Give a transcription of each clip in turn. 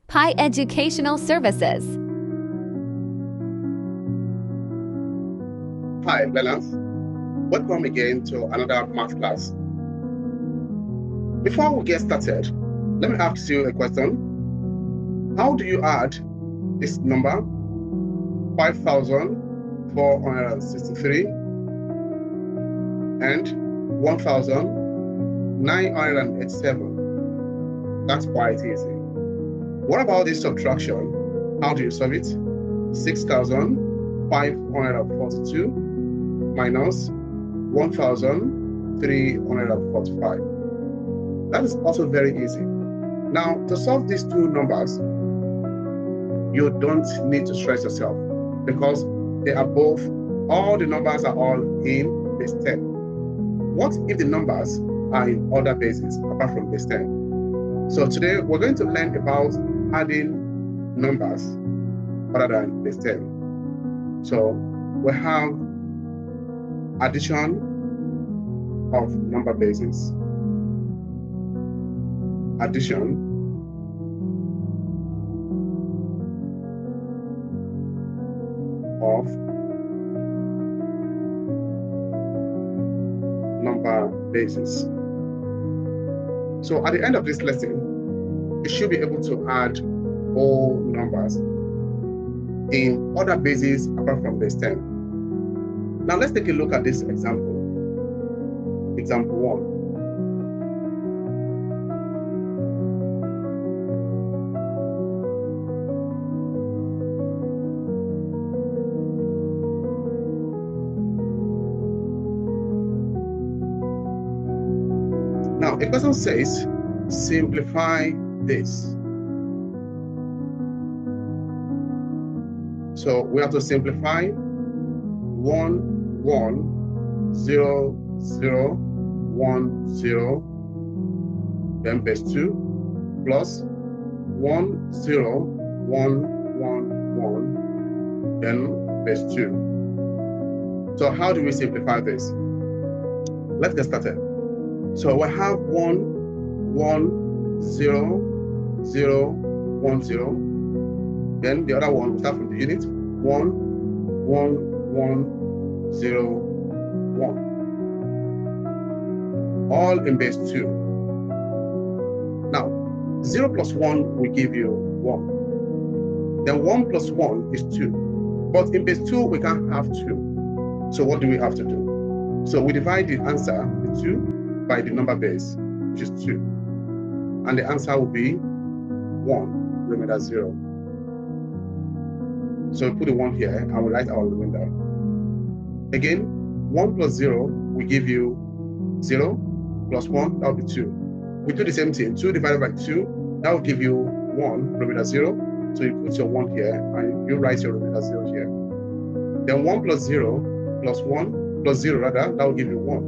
Pi Educational Services. Hi, learners. Welcome again to another math class. Before we get started, let me ask you a question. How do you add this number, 5,463 and 1,987? That's quite easy. What about this subtraction? How do you solve it? 6,542 minus 1,345. That is also very easy. Now, to solve these two numbers, you don't need to stress yourself because they are both, all the numbers are all in base 10. What if the numbers are in other bases apart from base 10? So today we're going to learn about adding numbers other than base 10. So we have addition of number bases, addition of number bases. So at the end of this lesson, you should be able to add all numbers in other bases apart from base 10. Now let's take a look at this example. Example 1. Now, a question says, simplify this. So we have to simplify 1, 1, 0, 0, 1, 0, then base 2, plus 1, 0, 1, 1, 1, then base 2. So how do we simplify this? Let's get started. So we have 1, 1, 0, 0, 1, 0. Then the other one, we start from the unit. 1, 1, 1, 0, 1. All in base 2. Now, 0 plus 1 will give you 1. Then 1 plus 1 is 2. But in base 2, we can't have 2. So what do we have to do? So we divide the answer, the 2, by the number base, which is 2. And the answer will be 1, remainder 0. So we put the 1 here and we write our remainder. Again, 1 plus 0 will give you 0, plus 1, that will be 2. We do the same thing, 2 divided by 2, that will give you 1, remainder 0. So you put your 1 here and you write your remainder 0 here. Then 1 plus 0, plus 1, plus 0 rather, that will give you 1.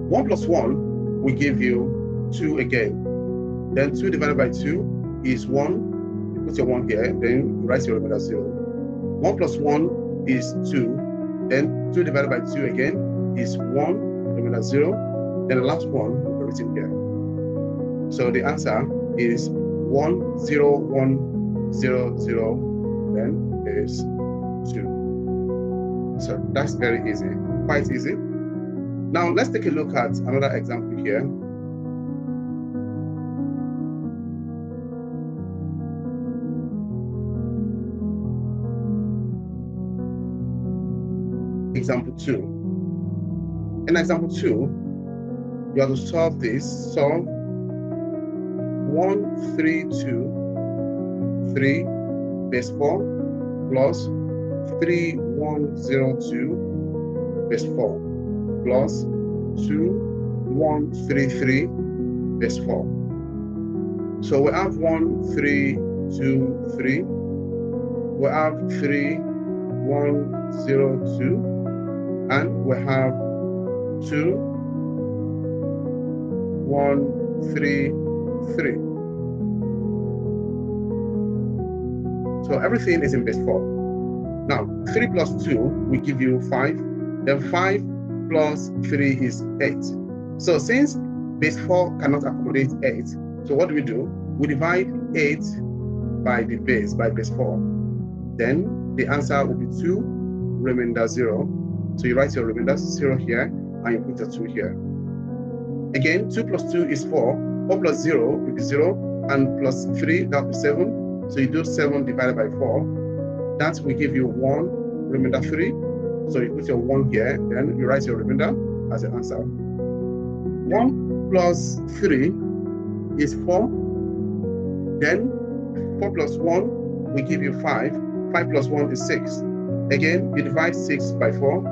1 plus 1 will give you 2 again. Then 2 divided by 2 is 1. You put your 1 here, then you write your remainder 0. 1 plus 1 is 2. Then 2 divided by 2 again is 1, remainder 0. Then the last one will be written here. So the answer is 1, 0, 1, 0, 0, then is 2. So that's very easy, quite easy. Now let's take a look at another example here. Example 2. In example 2, you have to solve this. Solve 1, 3, 2, 3 base 4 plus 3, 1, 0, 2 base 4 plus 2, 1, 3, 3 base 4. So we have 1, 3, 2, 3. We have 3, 1, 0, 2. And we have 2, 1, 3, 3. So everything is in base 4. Now, 3 plus 2 will give you 5. Then 5 plus 3 is 8. So since base 4 cannot accommodate 8, so what do? We divide 8 by the base, by base 4, then the answer will be 2, remainder 0. So you write your remainder 0 here, and you put a 2 here. Again, 2 plus 2 is 4. 4 plus 0 will be 0, and plus 3, that will be 7. So you do 7 divided by 4. That will give you 1, remainder 3. So you put your 1 here, then you write your remainder as an answer. 1 plus 3 is 4. Then 4 plus 1 will give you 5. 5 plus 1 is 6. Again, you divide 6 by 4,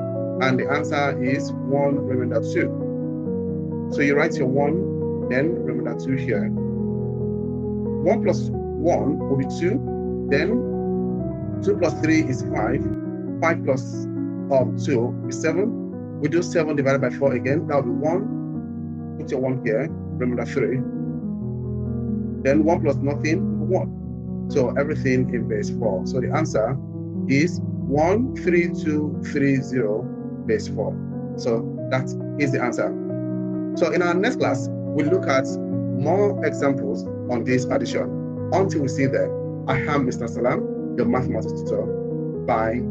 and the answer is 1, remainder 2. So you write your 1, then remainder 2 here. 1 plus 1 will be 2. Then 2 plus 3 is 5. 5 plus 2 will be 7. We do 7 divided by 4 again. That will be 1. Put your 1 here, remainder 3. Then 1 plus nothing will be 1. So everything in base 4. So the answer is 13230 base 4. So that is the answer. So in our next class, we'll look at more examples on this addition. Until we see that, I am Mr. Salam, your mathematics tutor. Bye.